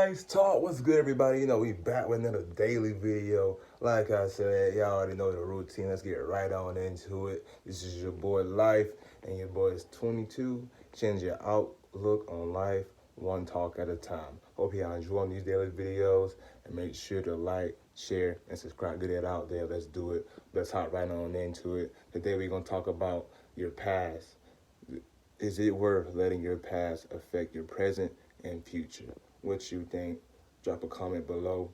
Life Talk. What's good, everybody? We back with another daily video. Like I said, y'all already know the routine. Let's get right on into it. This is your boy Life, and your boy is 22. Change your outlook on life, one talk at a time. Hope y'all enjoying these daily videos, and make sure to like, share, and subscribe. Get it out there. Let's do it. Let's hop right on into it. Today we're gonna talk about your past. Is it worth letting your past affect your present and future? What you think? Drop a comment below.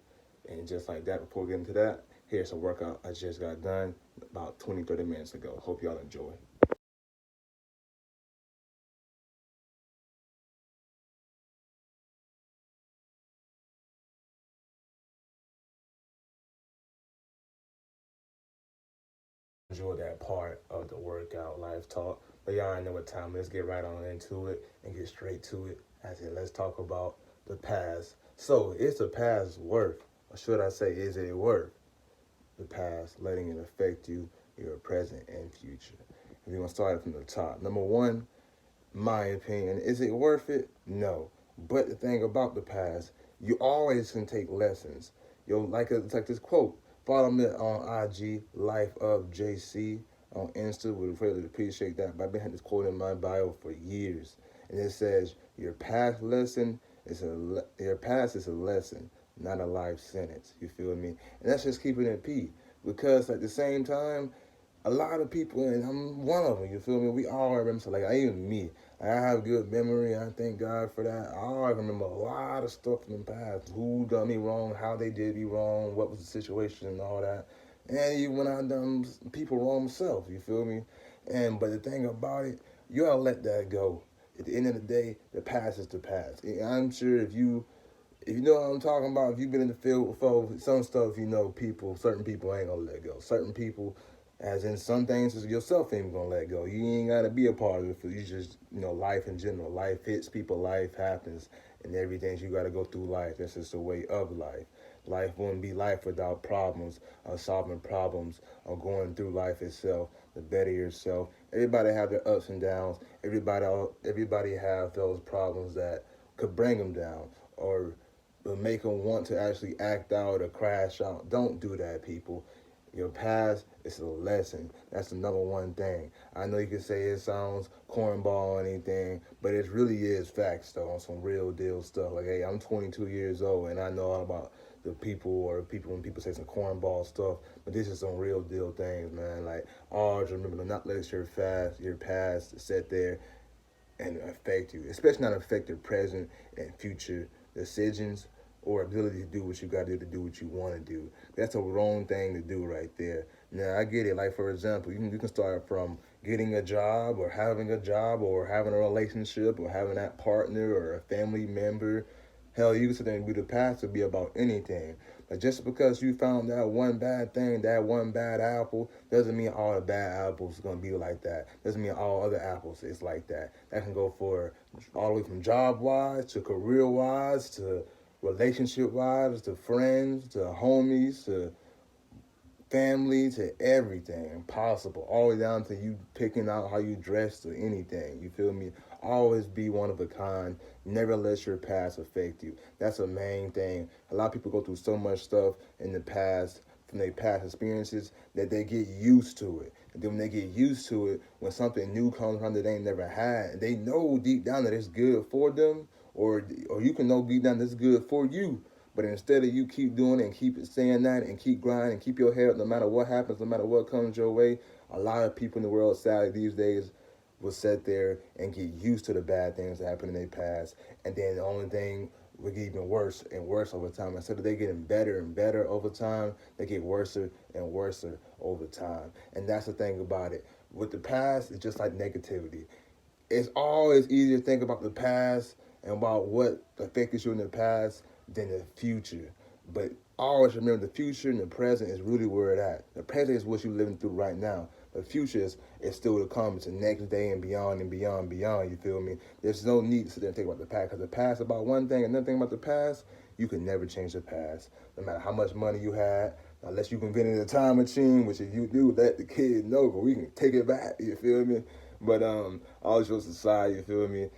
And just like that, before we get into that, here's a workout I just got done about 20-30 minutes ago. Hope y'all enjoy. Enjoy that part of the workout life talk. But y'all already know what time. Let's get right on into it and get straight to it. I said, let's talk about the past. So, is the past worth, or should I say, is it worth the past, letting it affect you, your present and future? If you're gonna start from the top, number one, my opinion, is it worth it? No. But the thing about the past, you always can take lessons. It's like this quote. Follow me on IG, Life of JC on Insta. Would really appreciate that. But I've been having this quote in my bio for years, and it says, your past is a lesson, not a life sentence." You feel me? And that's just keeping it P. Because at the same time, a lot of people, and I'm one of them, you feel me? We all remember, so like, even me, I have good memory. I thank God for that. I always remember a lot of stuff from the past. Who done me wrong, how they did me wrong, what was the situation and all that. And even when I done people wrong myself, you feel me? But the thing about it, you gotta let that go. At the end of the day, the past is the past. I'm sure if you know what I'm talking about, if you've been in the field before, some stuff, certain people ain't gonna let go. Certain people, as in some things, yourself ain't gonna let go. You ain't gotta be a part of it. You just, life in general. Life hits people, life happens, and everything. You gotta go through life. That's just a way of life. Life wouldn't be life without problems, or solving problems, or going through life itself to better yourself. Everybody have their ups and downs. Everybody have those problems that could bring them down, or make them want to actually act out or crash out. Don't do that, people. Your past is a lesson. That's the number one thing. I know you can say it sounds cornball or anything, but it really is facts, though, on some real deal stuff. Like, hey, I'm 22 years old, and I know all about when people say some cornball stuff, but this is some real deal things, man. Like, always remember to not let your past sit there and affect you, especially not affect your present and future decisions or ability to do what you got to do what you want to do. That's a wrong thing to do right there. Now, I get it. Like, for example, you can start from getting a job or having a relationship or having that partner or a family member. Hell, you can sit there and be the past to be about anything. But just because you found that one bad thing, that one bad apple, doesn't mean all the bad apples are going to be like that. Doesn't mean all other apples is like that. That can go for all the way from job-wise to career-wise to relationship-wise to friends to homies to family to everything possible, all the way down to you picking out how you dress or anything. You feel me? Always be one of a kind. Never let your past affect you. That's a main thing. A lot of people go through so much stuff in the past from their past experiences that they get used to it. And then when they get used to it, when something new comes around that they ain't never had, they know deep down that it's good for them, or you can know deep down that it's good for you. But instead of you keep doing it and keep saying that and keep grinding and keep your head up no matter what happens, no matter what comes your way, a lot of people in the world, sadly, these days will sit there and get used to the bad things that happened in their past. And then the only thing will get even worse and worse over time. Instead of they getting better and better over time, they get worse and worse over time. And that's the thing about it. With the past, it's just like negativity. It's always easier to think about the past and about what affected you in the past than the future. But always remember, the future and the present is really where it's at. The present is what you're living through right now. The future is still to come. It's the next day and beyond and beyond and beyond. You feel me? There's no need to sit there and think about the past. Because the past about one thing, another thing about the past, you can never change the past. No matter how much money you had, unless you can invent a time machine, which if you do, let the kid know, but we can take it back. You feel me? But all jokes aside, you feel me?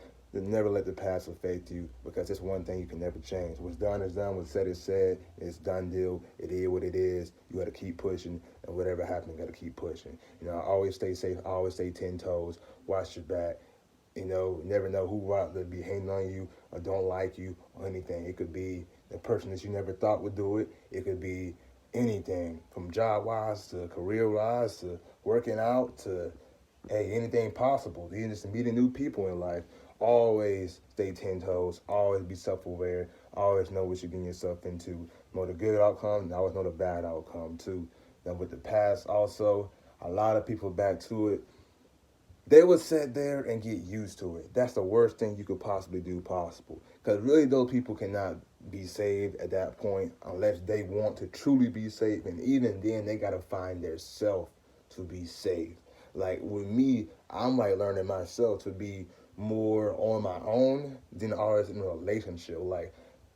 never let the past affect you, because it's one thing you can never change. What's done is done. What's said is said. It's done deal. It is what it is. You got to keep pushing, and whatever happens, you got to keep pushing. Always stay safe. Always stay 10 toes. Watch your back. Never know who out there be hating on you or don't like you or anything. It could be the person that you never thought would do it. It could be anything, from job wise to career wise to working out to anything possible. Even just meeting new people in life. Always stay 10 toes. Always be self-aware. Always know what you're getting yourself into. Know the good outcome, and always know the bad outcome too. Now with the past, also, a lot of people back to it, they would sit there and get used to it. That's the worst thing you could possibly do possible. Because really, those people cannot be saved at that point unless they want to truly be saved. And even then, they got to find their self to be saved. Like with me, I'm like learning myself to be more on my own than always in a relationship. Like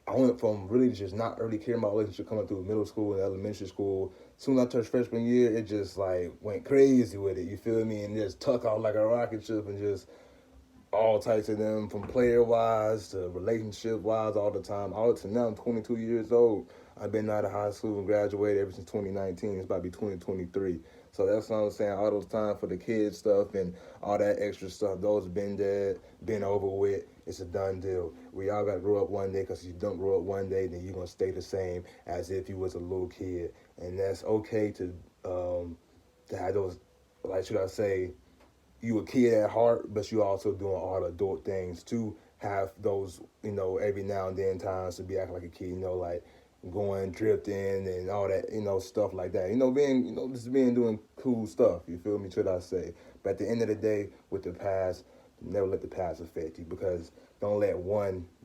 I went from really just not really caring about relationship coming through middle school and elementary school. Soon as I touched freshman year, it just like went crazy with it. You feel me? And just tuck out like a rocket ship and just all types of them, from player wise to relationship wise, all the time. All to now, I'm 22 years old. I've been out of high school and graduated ever since 2019. It's about to be 2023. So that's what I'm saying. All those time for the kids stuff and all that extra stuff, those been dead, been over with. It's a done deal. We all got to grow up one day, because if you don't grow up one day, then you're going to stay the same as if you was a little kid. And that's okay to have those, like, should I say, you a kid at heart, but you also doing all the adult things to have those, every now and then times to be acting like a kid, like going drifting and all that, stuff like that. Just being doing cool stuff. You feel me? Should I say? But at the end of the day, with the past, never let the past affect you, because don't let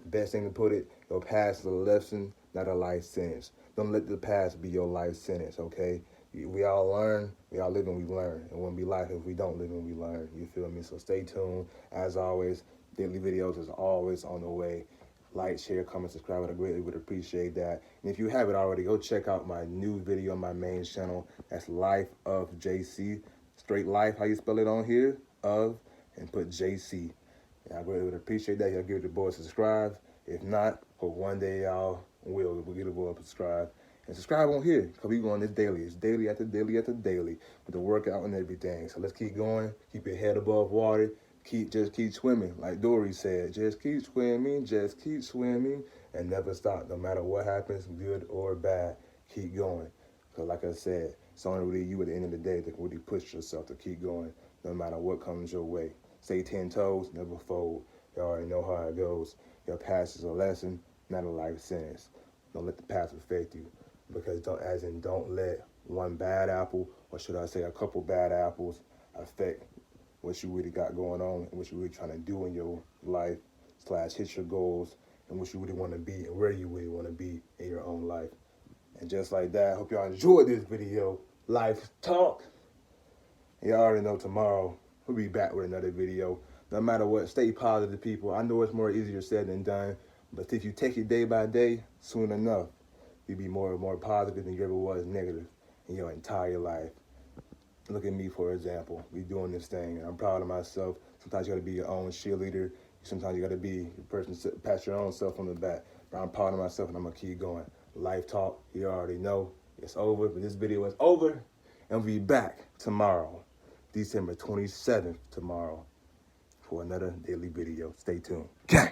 best thing to put it, your past is a lesson, not a life sentence. Don't let the past be your life sentence, okay? We all learn, we all live and we learn. It wouldn't be life if we don't live and we learn. You feel me? So stay tuned. As always, daily videos is always on the way. Like, share, comment, subscribe. I greatly would appreciate that. And if you haven't already, go check out my new video on my main channel. That's Life of JC. Straight life, how you spell it on here, of, and put JC. And I really would appreciate that. Y'all give the boy a subscribe. If not, hope one day y'all will get the boy a subscribe. And subscribe on here, because we going this daily. It's daily after daily after daily with the workout and everything. So let's keep going. Keep your head above water. Just keep swimming. Like Dory said, just keep swimming, and never stop. No matter what happens, good or bad, keep going. Because like I said, it's only really you at the end of the day that can really push yourself to keep going, no matter what comes your way. Stay 10 toes, never fold. You already know how it goes. Your past is a lesson, not a life sentence. Don't let the past affect you. Because don't let one bad apple, or should I say a couple bad apples, affect what you really got going on and what you really trying to do in your life / hit your goals and what you really want to be and where you really want to be in your own life. And just like that, I hope y'all enjoyed this video. Life talk. You already know tomorrow we'll be back with another video. No matter what, stay positive, people. I know it's more easier said than done, but if you take it day by day, soon enough, you'll be more and more positive than you ever was negative in your entire life. Look at me, for example. We doing this thing, and I'm proud of myself. Sometimes you got to be your own cheerleader. Sometimes you got to be the person to pat your own self on the back. But I'm proud of myself, and I'm going to keep going. Life talk, you already know. It's over, but this video is over. And we'll be back tomorrow, December 27th tomorrow, for another daily video. Stay tuned. Okay.